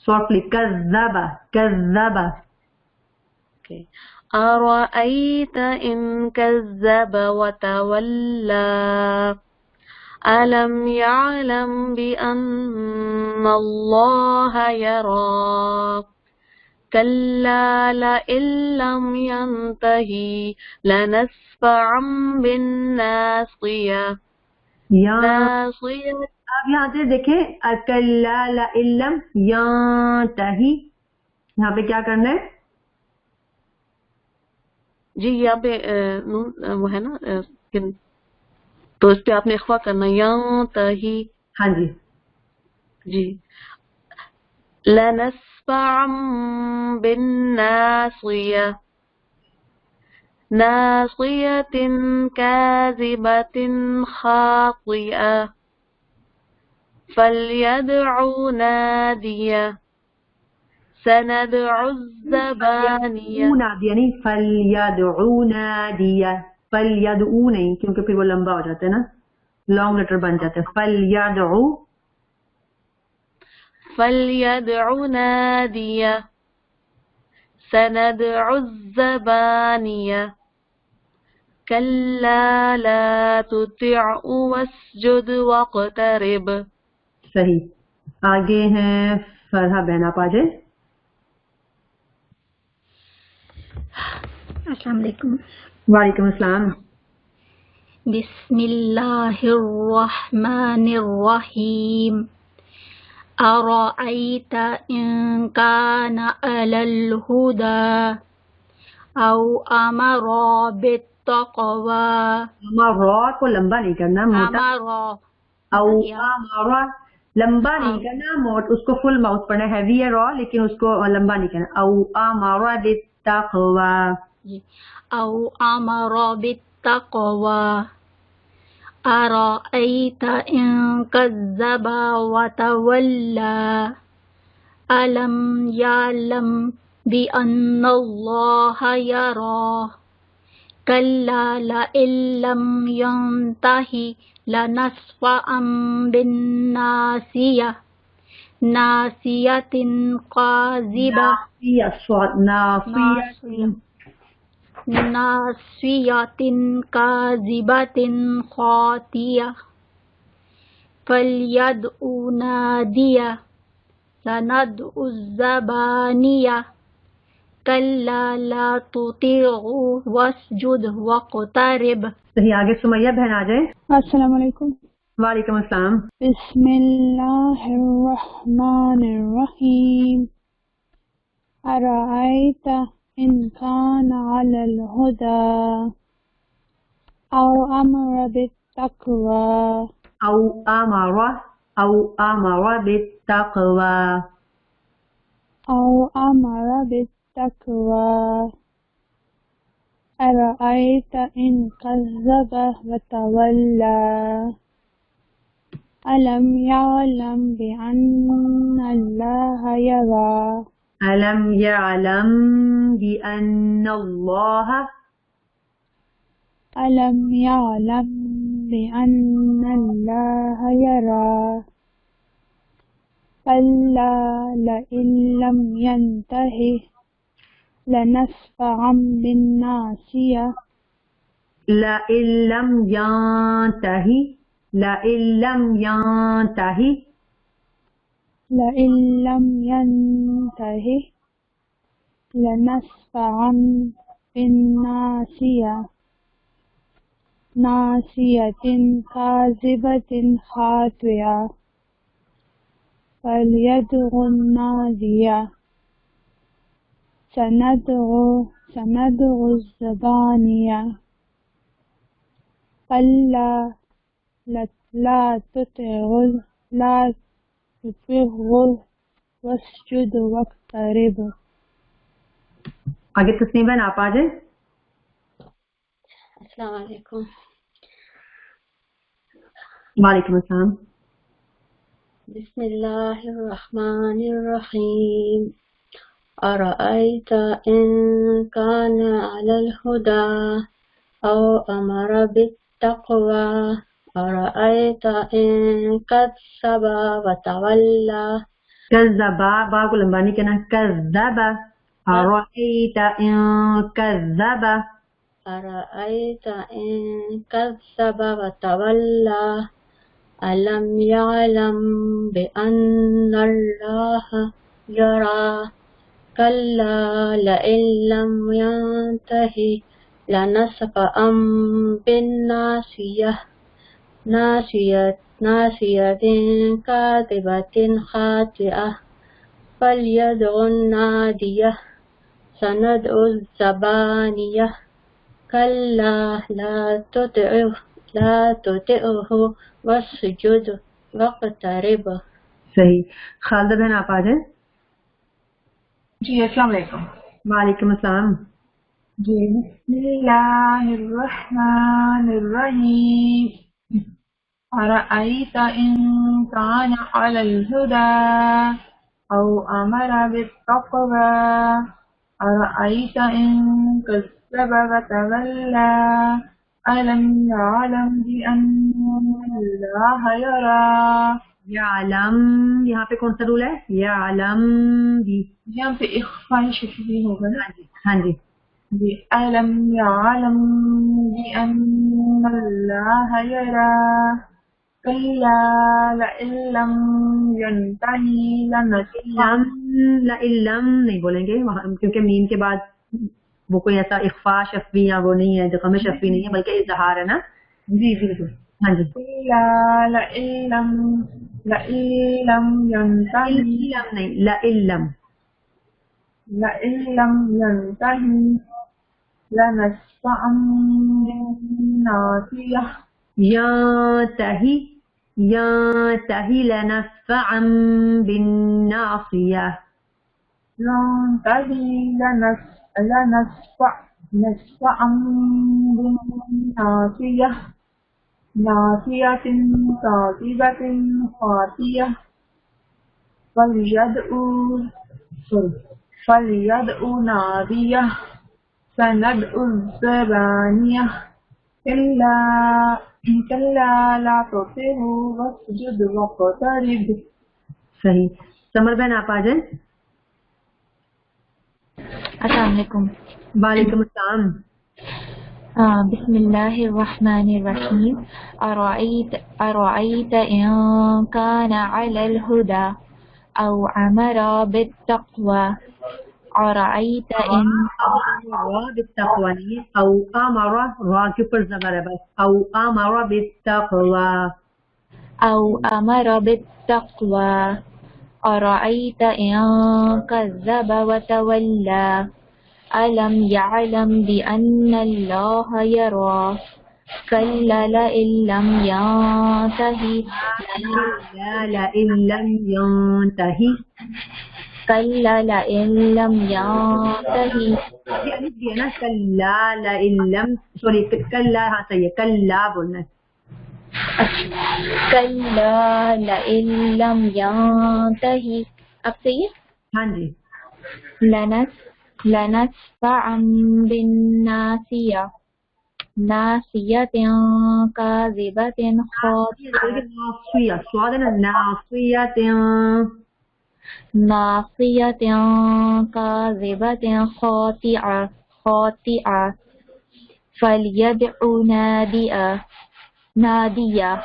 softly. كذب. كذب. أرأيت إن كذب وتولى ألم يعلم بأن الله يرى كلا لئن لم ينتهي لنسفعا بالناصية. ناصية. آپ یہاں سے دیکھیں كلا لئن لم ينتهي. یہاں پہ کیا کرنا ہے؟ جی یہاں پہ وہ ہے نا تو اس پہ آپ نے اخفا کرنا ینتہی. ہاں جی جی. لنسفعا بالناصية ناصية كاذبة خاطئة فليدع ناديه سندع الزبانية. یعنی فلیدعو نادیہ. فلیدعو نہیں کیونکہ پھر وہ لمبا ہو جاتا ہے نا, لانگ لیٹر بن جاتا ہے. فليدع ناديه سندع الزبانية كلا لا تطعه واسجد واقترب. صحیح. آگے ہیں فرحہ بہن, آپ آ جائیں. السلام علیکم. وعلیکم السلام. بسم اللہ الرحمن الرحیم. أرأيت إن كان على الهدى أو أمر بالتقوى. امر کو لمبا نہیں کرنا, موٹا. او امر لمبا نہیں کرنا, موٹ اس کو فل ماؤتھ پڑھنا. ہیوی ہے را لیکن اس کو لمبا نہیں کرنا. او امر بالتقوى. أو أمر بالتقوى أرأيت إن كذب وتولى ألم يعلم بأن الله يرى كلا لئن لم ينتهي لنسفعا بالناصية ناصية كاذبة ناصية كاذبة خاطئة فليدع ناديه سندع الزبانية كلا لا تطيعه واسجد واقترب. صحیح. آگے سمیہ بہن آ جائیں. السلام علیکم. وعلیکم السلام. بسم اللہ الرحمن الرحیم. أرأيت إن كان على الهدى أو أمر بالتقوى أو أمر بالتقوى أرأيت إن كذب وتولى ألم يعلم بأن الله يرى ألم يعلم بأن الله يرى كلا لئن لم ينتهي لنسفعا بالناصية لئن لم ينتهي لئن لم ينتهي لئن لم ينته لنسفعا بالناصية ناصية كاذبة خاطئة فليدع النادية سندع الزبانية كلا لا تطعه واسجد واقترب. آگے تسنیم بہن آپ آ جائیں. السلام علیکم. وعلیکم السلام. بسم اللہ الرحمن الرحیم. أرأيت إن كان على الهدى أو أمر بالتقوى أرأيت إن كذب وتولى. کذبا با کو لمبا نہیں کہنا. کذبا أرأيت إن كذب أرأيت إن كذب وتولى ألم يعلم بأن الله يرى كلا لئن لم ينته لنسفعا بالناصية ناصية كاذبة خاطئة فليدع النادية سندع الزبانية كلا لا تطعه واسجد واقترب. صحیح. خالدہ بہن آپ آ جائیں. جی السلام علیکم. وعلیکم السلام. جی بسم اللہ الرحمن الرحیم. أرأيت إن كان على الهدى أو أمر بالتقوى أرأيت إن كذب وتولى ألم يعلم بأن الله يرى. یعلم یہاں پہ کون سا رول ہے؟ یعلم بھی یہاں پہ اخفاء شفوی ہوگا نا. ہاں جی. جی ألم يعلم بأن الله يرى كلا لئن لم ينتهي لنسفعا. لم نہیں بولیں گے وہاں کیونکہ میم کے بعد وہ کوئی ایسا اخفاء شفوی یا وہ نہیں ہے جو ہمیں شفوی نہیں ہے بلکہ اظہار ہے نا. جی بالکل. ہاں جی. كلا لئن لم ينتهي نہیں لئن ينتهي لنسفعا بالناصية ينتهي لنسفعا بالناصية ينتهي نسفعا بالناصية ناصية كاذبة خاطئة فليدع نادية سندع الزبانية كلا لا تطعه واسجد واقترب. صحیح. سمر بہن آپ آ جائیں. السلام علیکم. وعلیکم السلام. بسم اللہ الرحمن الرحیم. أرأيت إن كان على الهدى أو أمر بالتقوى أرأيت إن بالتقوى نہیں او امر را کے اوپر زبر ہے بس. او امر بالتقوى أرأيت إن كذب وتولى ألم يعلم بأن الله يرى كلا لئن لم ينتهي كلا لئن لم ينتهي کلا لئن لم سوری کلا ہاں صحیح ہے کلا بولنا ہے. كلا لئن لم ينتهي اب صحیح ہے. ہاں جی. لنسفعا بالناصية ناصية كاذبة خاطئة ناصية كاذبة خاطئة فليدع نادية نادية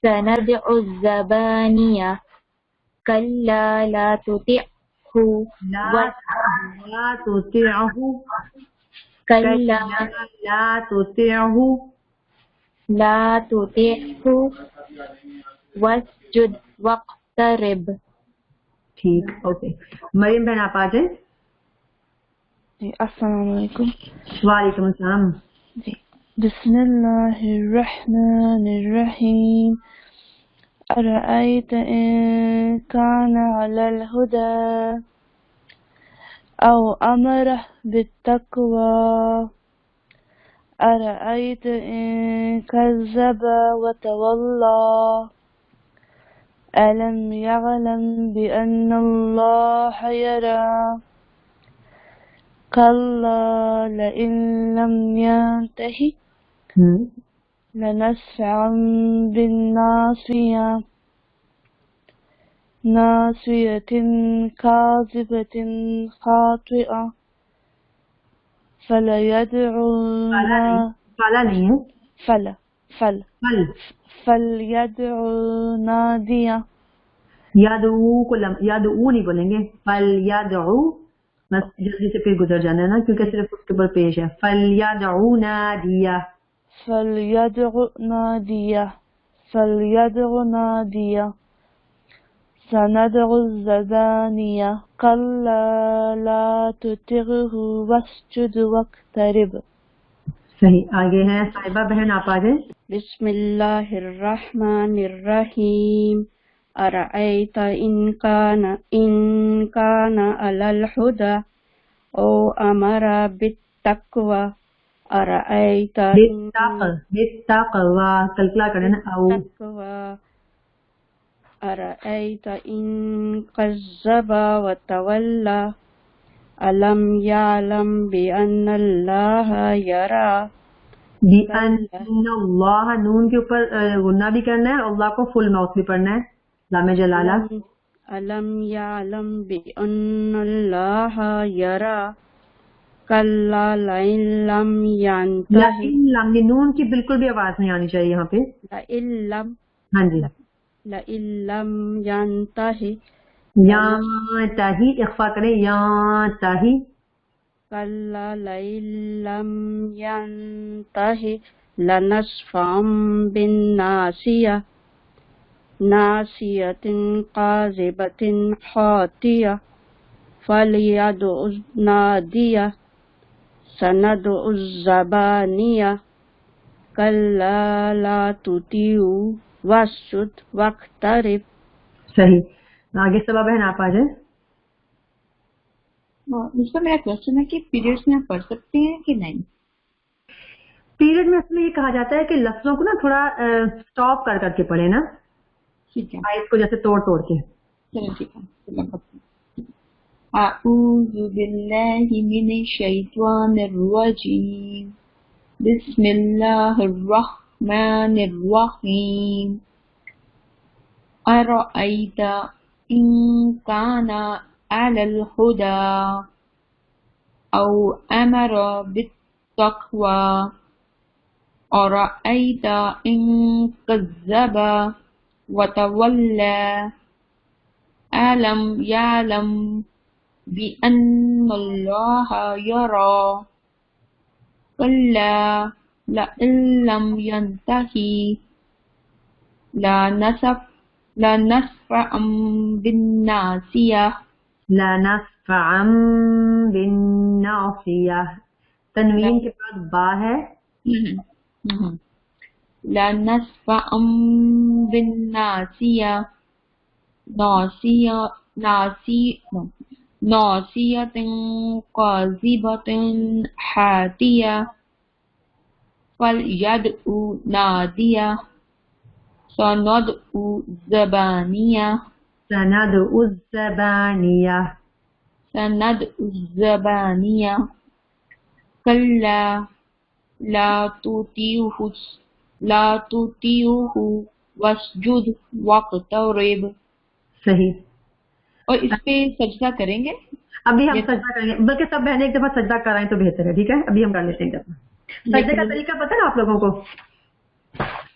سندع الزبانية كلا لا تطعه لا تطعه كلا لا تطعه لا تطعه واسجد واقترب. ٹھیک اوکے مریم بہن آپ آ جائیں. السلام علیکم. وعلیکم السلام. جی بسم اللہ الرحمن الرحیم. أرأيت إن كان على الهدى أو أمر بالتقوى أرأيت إن كذب وتولى ألم يعلم بأن الله يرى كلا لئن لم ينته لنسفعا بالناصية ناصية كاذبة خاطئة فليدع نادية. یادعو کو یادعو نہیں بولیں گے, فلیدعو بس جلدی سے پھر گزر جانا ہے نا کیونکہ صرف اس کے اوپر پیش ہے. فلیدعو نادیہ فليدع نادية سندع الزبانية كلا لا تطعه واسجد واقترب. صحیح. آگے ہیں صاحبہ بہن آپ آ جائیں. بسم اللہ الرحمن الرحیم. أرأيت إن كان على الهدى أو أمر بالتقوى أرأيت بالتقوى کلکلا کریں نا او أرأيت إن كذب وتولى ألم يعلم بأن الله يرى بأن اللہ نون کے اوپر غنہ بھی کرنا ہے اور اللہ کو فل ماؤتھ بھی پڑھنا ہے. لام جلالہ ألم يعلم بأن الله يرى كلا لئن لم ينتهي لام نون کی بالکل بھی آواز نہیں آنی چاہیے یہاں پہ. ہاں جی لئن لم ينتهي یا تاہی اخفا کریں یا تاہی كلا لئن لم ينتهي لنسفعا بالناصية ناصية كاذبة خاطئة فليدع نادية سندع الزبانية كلا لا تطيعه واسجد واقترب. صحیح. آگے سبا بہن آپ آ جائیں. اس کا میرا کوشچن ہے کہ پیریڈز میں آپ پڑھ سکتے ہیں کہ نہیں؟ پیریڈ میں اصل میں یہ کہا جاتا ہے کہ لفظوں کو نا تھوڑا سٹاپ کر کے پڑھے نا, ٹھیک ہے, آیت کو جیسے توڑ کے. چلو ٹھیک ہے. اعوذ باللہ من الشیطان الرجیم بسم اللہ الرحمن الرحیم. ارأیت ان کان علی الہدی او امر بالتقوی ارأیت ان کذب وتولی ألم يعلم بأن الله يرى كلا لئن لم ينتهي لنسفعا بالناصية لنسفعا بالناصية تنوین کے بعد با ہے. لنسفعا بالناصية ناصية كاذبة حاتية فليدع نادية سندع الزبانية كلا لا تطيعه واسجد واقترب. صحیح. اور اس پہ سجدہ کریں گے. ابھی ہم سجدہ کریں گے, بلکہ سب بہنیں ایک دفعہ سجدہ کرائیں تو بہتر ہے. ٹھیک ہے, ابھی ہم کر لیتے ہیں ایک دفعہ. سجدے کا طریقہ پتہ ہے نا آپ لوگوں کو؟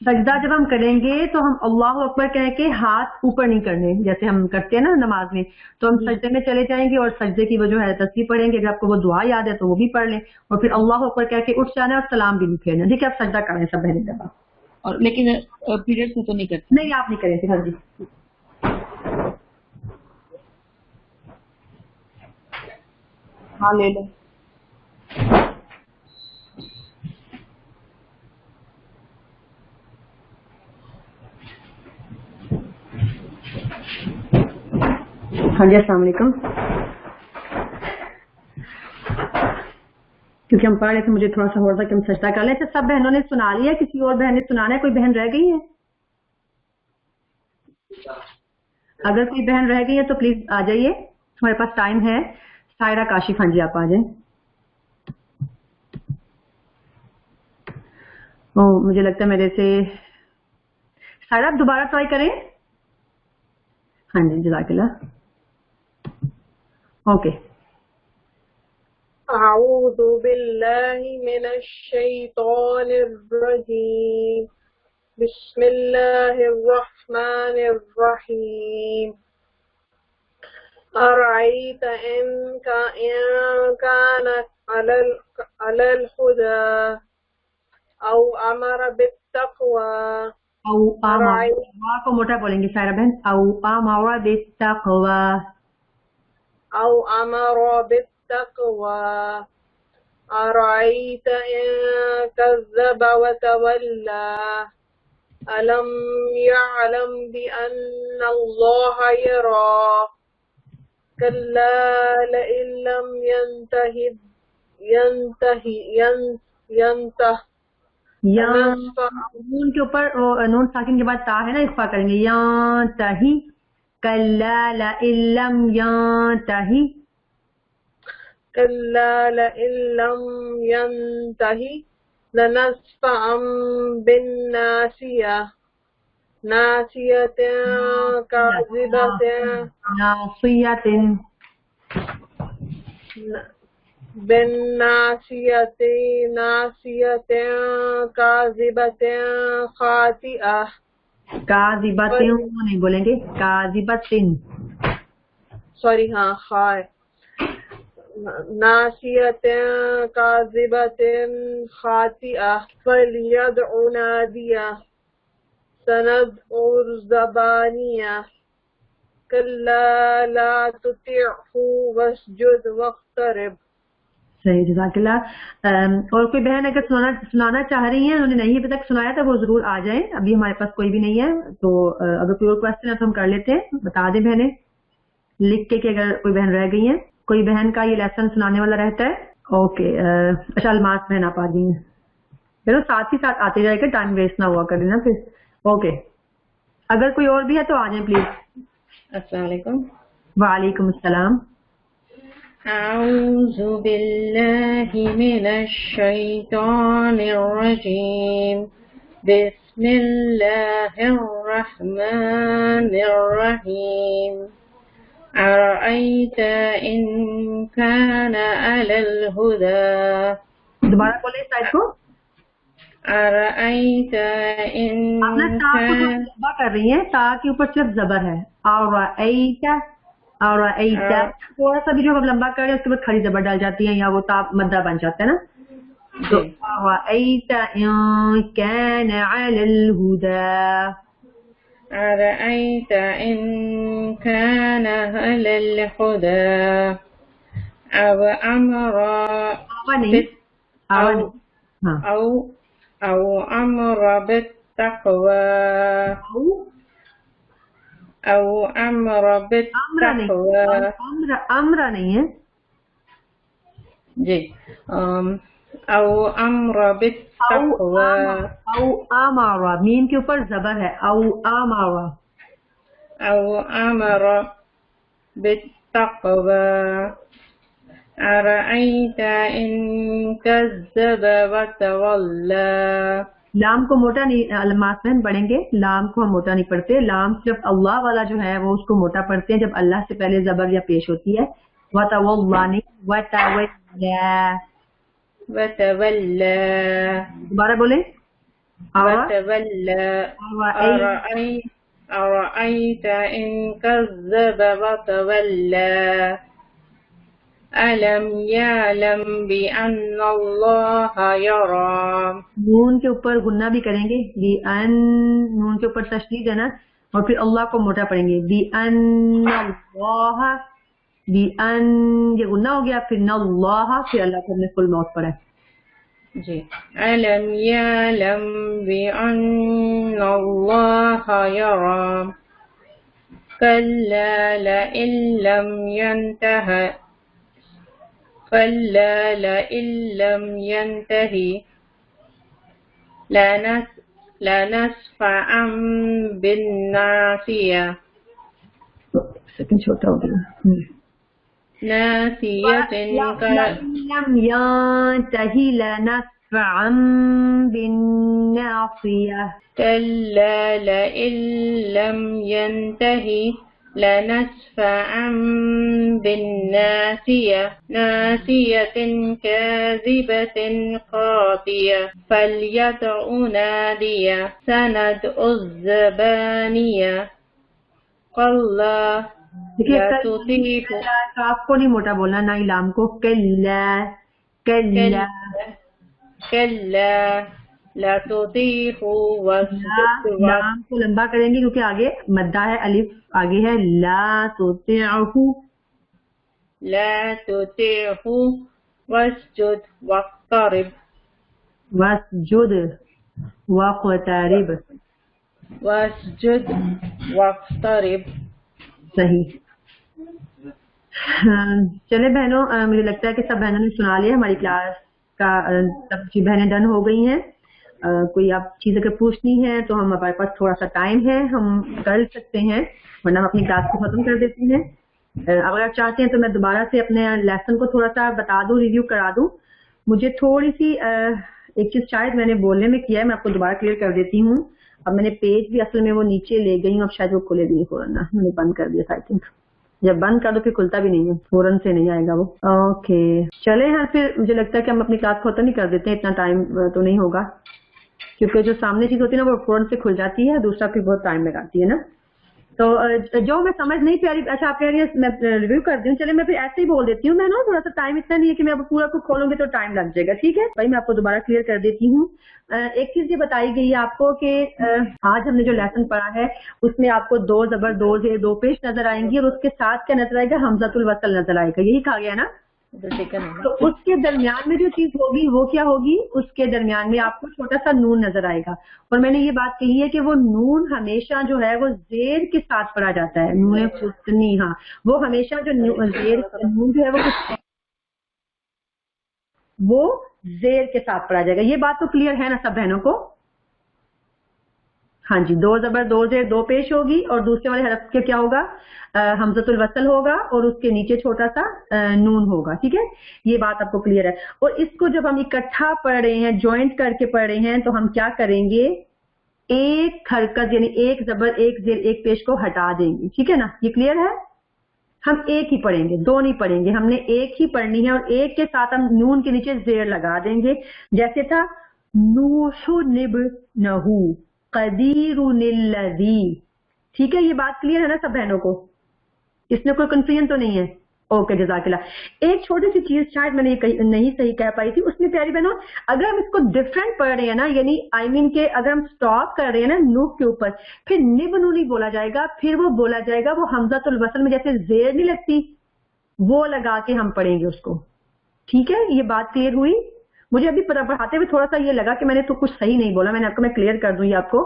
सजदा जब हम करेंगे तो हम अल्लाह अकबर कह के हाथ ऊपर नहीं करने, जैसे हम करते हैं ना नमाज में, तो हम सजदे में चले जाएंगे और सजदे की वो जो है तस्बीह पढ़ेंगे, अगर आपको वो दुआ याद है तो वो भी पढ़ लें, और फिर अल्लाह अकबर कह के उठ जाना और सलाम भी नहीं फेरना। ठीक है, आप सजदा करें सब बहने जब आप, और लेकिन पीरियड्स में तो नहीं करते? नहीं आप नहीं करें थे। हाँ जी, हाँ ले लो। हाँ जी, अस्सलाम वालेकुम। क्योंकि हम पढ़ रहे थे, मुझे थोड़ा सा हो रहा था कि हम सजदा कर लें। अच्छा, सब बहनों ने सुना लिया? किसी और बहन ने सुनाना है? कोई बहन रह गई है? अगर कोई बहन रह गई है तो प्लीज आ जाइए, हमारे पास टाइम है। सायरा काशिफ, हाँ जी आप आ जाए। मुझे लगता है मेरे से सायरा आप दोबारा ट्राई करें। हाँ जी, जज़ाकल्लाह। ओके। अऊज़ु बिल्लाहि मिनश शैतानिर रजीम। बिस्मिल्लाहिर रहमानिर रहीम। अरअयत इन कान अलल हुदा औ अमर बित्तक़वा। को मोटा बोलेंगे सायरा बहन। अमर बित्तक़वा, औ अमर बित्तक़वा। अरअयत इन कज़्ज़ब व तवल्ला। अलम यअलम बिअन्नल्लाह यरा। कल्ला लइन लम यंतहि नून के ऊपर नून साकिन के बाद ता है ना, इस्फा करेंगे। यंतही, कल्ला लइन लम यंतही। कल्ला लइन लम यंतहि लनस्फ़अन बिन्नासिया। नासियतिन काज़िबतिन। नासियतिन, नासियतिन काज़िबतिन ख़ातिआ। काज़िबतिन नहीं बोलेंगे, काज़िबतिन। सॉरी, हाँ खाए। नासियतिन काज़िबतिन ख़ातिआ। फ़लियदउ नादिया। सनदउर ज़बानिया। कल्ला ला तुतिअहु वस्जुद वक़्तरिब। सही, जज़ाकल्लाह। और कोई बहन अगर सुनाना चाह रही हैं, उन्होंने नहीं अभी तक सुनाया था, वो जरूर आ जाएं। अभी हमारे पास कोई भी नहीं है, तो अगर कोई और क्वेश्चन है तो हम कर लेते हैं। बता दें बहनें लिख के कि अगर कोई बहन रह गई है। कोई बहन का ये लेसन सुनाने वाला रहता है? ओके। अच्छा, अलमास बहन आप आ गई हैं, चलो साथ ही साथ आते जाएगा, टाइम वेस्ट ना हुआ करे ना फिर। ओके, अगर कोई और भी है तो आ जाए प्लीज। अस्सलाम वालेकुम। वालेकुम अस्सलाम। अऊज़ु बिल्लाहि मिनश शैतानिर रजीम। बिस्मिल्लाहिर रहमानिर रहीम। अरअयत इन कान अलल हुदा। दोबारा बोले इस साइड को। अरअयत इन आप ना ता को लंबा कर रही हैं, ता के ऊपर सिर्फ जबर है। अरअयत, अरअयत थोड़ा सा भी जो हम लंबा कर रहे हैं उसके बाद खड़ी जबर डाल जाती है, या वो ता मद्दा बन जाता है ना। तो अरअयत इन कान अलल हुदा। अरअयत इन कान अलल हुदा। अब अमरा أو أمر بالتقوى أو أمر بالتقوى अमर नहीं है जी। أو أمر بالتقوى औ अमरा, मीम के ऊपर जबर है। औ अमरा, أو أمر بالتقوى। अरअयत इन कज़्ज़ब वतवल्ला। लाम को मोटा नहीं, अलमास बहन पढ़ेंगे, लाम को हम मोटा नहीं पढ़ते। लाम सिर्फ अल्लाह वाला जो है वो उसको मोटा पढ़ते हैं जब अल्लाह से पहले जबर या पेश होती है। वतवल्ला नहीं, वतवल्ला। वतवल्ला। दोबारा बोले। وتولى أرأيت إن كذب وتولى ألم يعلم بأن الله يرى. نون کے اوپر غنہ بھی کریں گے, بی ان, نون کے اوپر تشدید ہے نا, اور پھر اللہ کو موٹا پڑھیں گے, be in Allah, be in یہ غنہ ہو گیا, پھر اللہ, پھر اللہ کو ہم نے فل ماؤتھ پڑھا ہے جی. ألم يعلم بأن الله يرى كلا لئن لم ينته لنسفعا بالناصية سیکنڈ چھوٹا ہو گیا, ناصية لم ينتهي لنسفعا بالناصية. كلا لئن لم ينته لنسفعا بالناصية ناصية كاذبة خاطئة فليدع نادية سندع الزبانية كلا لا تطيع. آپ کو نہیں موٹا بولنا, نہ لام کو, کلا کلا كلا لا تطيع واسجد. لام کو لمبا کریں گے کیونکہ آگے مدہ ہے, الف آگے ہے, لا تطیعہ, لا تطيعه واسجد واقترب. واسجد واقترب, واسجد واقترب. صحیح. چلے بہنوں, مجھے لگتا ہے کہ سب بہنوں نے سنا لیا, ہماری کلاس کا سب بہنیں ڈن ہو گئی ہیں. کوئی آپ چیز اگر پوچھنی ہے تو ہمارے پاس تھوڑا سا ٹائم ہے, ہم کر سکتے ہیں, ورنہ ہم اپنی کلاس کو ختم کر دیتے ہیں. اگر آپ چاہتے ہیں تو میں دوبارہ سے اپنے لیسن کو تھوڑا سا بتا دوں, ریویو کرا دوں. مجھے تھوڑی سی ایک چیز شاید میں نے بولنے میں کیا ہے, میں آپ کو دوبارہ کلیئر کر دیتی ہوں. اب میں نے پیج بھی اصل میں وہ نیچے لے گئی ہوں, اب شاید وہ کھلے بھی نہیں فوراً, میں نے بند کر دیا تھا. آئی تھنک جب بند کر دو پھر کھلتا بھی نہیں ہے, فوراً سے نہیں آئے گا وہ. اوکے چلے ہاں, پھر مجھے لگتا ہے کہ ہم اپنی کلاس ختم ہی کر دیتے ہیں, اتنا ٹائم تو نہیں ہوگا کیونکہ جو سامنے چیز ہوتی ہے نا وہ فوراً سے کھل جاتی ہے, دوسرا پھر بہت ٹائم لگاتی ہے نا. تو جو میں سمجھ نہیں پا رہی, اچھا آپ کہہ رہی ہیں میں ریویو کر دوں, چلے میں پھر ایسے ہی بول دیتی ہوں. میں نا تھوڑا سا ٹائم اتنا نہیں ہے کہ میں اب پورا کو کھولوں گی تو ٹائم لگ جائے گا, ٹھیک ہے بھائی, میں آپ کو دوبارہ کلیئر کر دیتی ہوں. ایک چیز یہ بتائی گئی ہے آپ کو کہ آج ہم نے جو لیسن پڑھا ہے اس میں آپ کو دو زبر, دو زیر, دو پیش نظر آئیں گی, اور اس کے ساتھ کیا نظر آئے گا, حمزۃ الوصل نظر آئے گا, یہی کہا گیا نا. تو اس کے درمیان میں جو چیز ہوگی وہ کیا ہوگی, اس کے درمیان میں آپ کو چھوٹا سا نون نظر آئے گا. اور میں نے یہ بات کہی ہے کہ وہ نون ہمیشہ جو ہے وہ زیر کے ساتھ پڑھا جاتا ہے, نون فتنی, ہاں وہ ہمیشہ جو زیر نون جو ہے وہ زیر کے ساتھ پڑھا جائے گا. یہ بات تو کلیئر ہے نا سب بہنوں کو؟ ہاں جی, دو زبر, دو زیر, دو پیش ہوگی, اور دوسرے والے حرف کے کیا ہوگا, حمزۃ الوصل ہوگا, اور اس کے نیچے چھوٹا سا نون ہوگا, ٹھیک ہے. یہ بات آپ کو کلیئر ہے. اور اس کو جب ہم اکٹھا پڑھ رہے ہیں, جوائنٹ کر کے پڑھ رہے ہیں, تو ہم کیا کریں گے, ایک حرکت یعنی ایک زبر, ایک زیر, ایک پیش کو ہٹا دیں گے, ٹھیک ہے نا, یہ کلیئر ہے. ہم ایک ہی پڑھیں گے, دو نہیں پڑھیں گے, ہم نے ایک ہی پڑھنی ہے, اور ایک کے ساتھ ہم نون کے نیچے زیر لگا دیں گے. جیسے تھا نوح نب نہو قدیر الذی, ٹھیک ہے. یہ بات کلیئر ہے نا سب بہنوں کو, اس میں کوئی کنفیوژن تو نہیں ہے؟ اوکے جزاک اللہ. ایک چھوٹی سی چیز شاید میں نے نہیں صحیح کہہ پائی تھی, اس میں پیاری بہنوں اگر ہم اس کو ڈفرینٹ پڑھ رہے ہیں نا, یعنی آئی مین کہ اگر ہم سٹاپ کر رہے ہیں نا نوح کے اوپر, پھر نب نو نہیں بولا جائے گا, پھر وہ بولا جائے گا, وہ حمزۃ الوصل میں جیسے زیر نہیں لگتی وہ لگا کے ہم پڑھیں گے اس کو, ٹھیک ہے. یہ بات کلیئر ہوئی؟ مجھے ابھی پڑھاتے ہوئے تھوڑا سا یہ لگا کہ میں نے تو کچھ صحیح نہیں بولا, میں نے آپ کو میں کلیئر کر دوں یہ آپ کو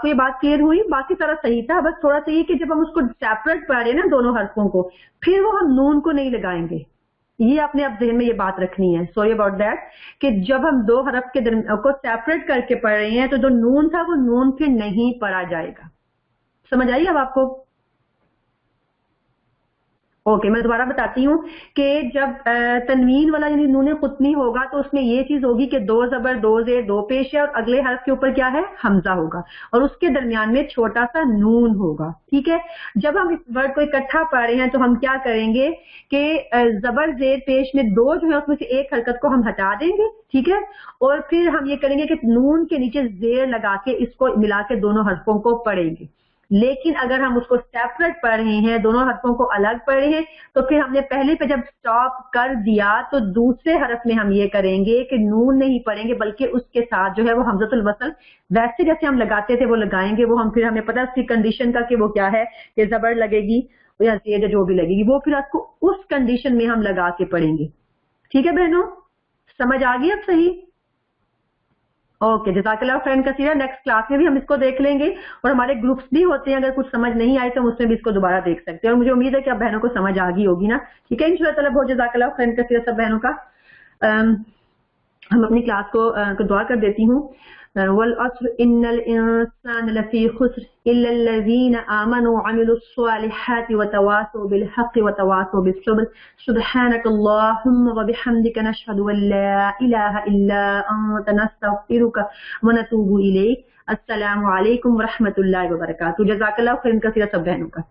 یہ بات کلیئر ہوئی. باقی سارا صحیح تھا, بس تھوڑا سا یہ کہ جب ہم اس کو سیپریٹ پڑھ رہے ہیں نا دونوں حرفوں کو, پھر وہ ہم نون کو نہیں لگائیں گے. یہ آپ نے اب ذہن میں یہ بات رکھنی ہے, سوری اباؤٹ دیٹ, کہ جب ہم دو حرف کے درمیان کو سیپریٹ کر کے پڑھ رہے ہیں تو جو نون تھا وہ نون پھر نہیں پڑھا جائے گا. سمجھ آئی اب آپ کو؟ ओके मैं दोबारा बताती हूँ कि जब तनवीन वाला यानी नून कुतनी होगा तो उसमें ये चीज होगी कि 2 ज़बर 2 ज़ेर 2 पेश है और अगले हर्फ के ऊपर क्या है हमजा होगा और उसके दरमियान में छोटा सा नून होगा। ठीक है, जब हम इस वर्ड को इकट्ठा पढ़ रहे हैं तो हम क्या करेंगे कि ज़बर ज़ेर पेश में 2 जो है उसमें से एक हरकत को हम हटा देंगे। ठीक है, और फिर हम ये करेंगे कि नून के नीचे ज़ेर लगा के इसको मिला के दोनों हरफों को पढ़ेंगे। लेकिन अगर हम उसको सेपरेट पढ़ रहे हैं, दोनों हरफों को अलग पढ़ रहे हैं, तो फिर हमने पहले पे जब स्टॉप कर दिया तो दूसरे हरफ में हम ये करेंगे कि नून नहीं पढ़ेंगे बल्कि उसके साथ जो है वो हमज़तुल वसल वैसे जैसे हम लगाते थे वो लगाएंगे। वो हम फिर हमें पता है उसकी कंडीशन का कि वो क्या है कि जबर लगेगी या ज़ेर जो भी लगेगी वो फिर आपको उस कंडीशन में हम लगा के पढ़ेंगे। ठीक है बहनों, समझ आ गई अब सही? ओके, जज़ाकल्लाह खैरन कसीरा। नेक्स्ट क्लास में भी हम इसको देख लेंगे और हमारे ग्रुप्स भी होते हैं, अगर कुछ समझ नहीं आए तो हम उसमें भी इसको दोबारा देख सकते हैं और मुझे उम्मीद है कि आप बहनों को समझ आ गई होगी ना। ठीक है, इंशाअल्लाह ताला बहुत जज़ाकल्लाह खैरन कसीरा सब बहनों का। हम अपनी क्लास को दुआ कर देती हूँ। वल अस्र इन्नल इंसान लफी खुस्र इल्ला लज़ीना आमनु व अमिलुस स्वालिहाति व तवासौ बिल हक़्क़ि व तवासौ बिस सब्र। सुब्हानकल्लाहुम्मा व बिहम्दिका नशहदु अन ला इलाहा इल्ला अंता नस्तगफिरुका व नतूबु इलैक। अस्सलामु अलैकुम व रहमतुल्लाहि व बरकातुहू। जज़ाकल्लाहु खैरन कसीरा सब बहनों का।